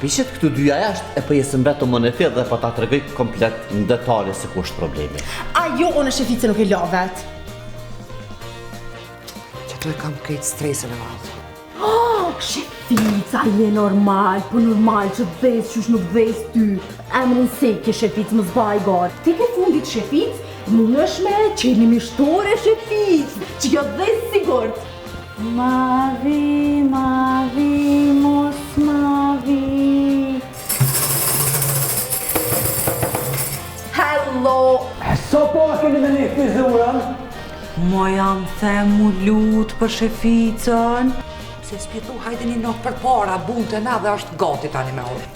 pishet këtu dyja jashtë e për jesë mbetë më në thellë dhe për ta të regoj komplet në detale se ku është problemi. Ajo, unë shefice nuk e la vetë. Që të e kam këtë stresën e madhë. Shefica, je normal, po normal që të dhes qysh nuk dhes ty. Emrin se ke shefic më zbaj garë. Ti ke fundit shefic, mund është me qeni mishtore shefic, që jo dhes sigurt. Mavi, mos mavi. Hello! So po keni me një fizurën? Mo jam themu lutë për sheficën. Se spjetu hajde një nokë për para, bunë të na dhe është gati tani me orë.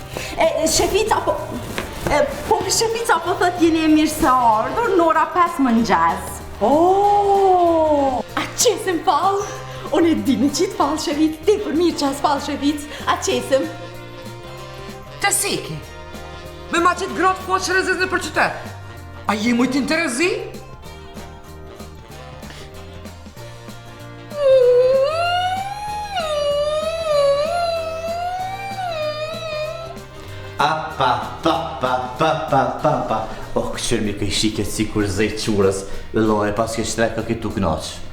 Shefica, shefica po thët jeni e mirë se ardhur, në ora 5 mëngjes. A qesim falë? Unë e di me qitë falë, shefic, ti për mirë qas falë, shefic, a qesim? Të siki, me ma qitë grotë po që rezis në për qytet. A je mujtë interesi? Oh, këqër mi këj shiket si kur zej qurës, dhe loj pas ke shtreka këtu knaqë.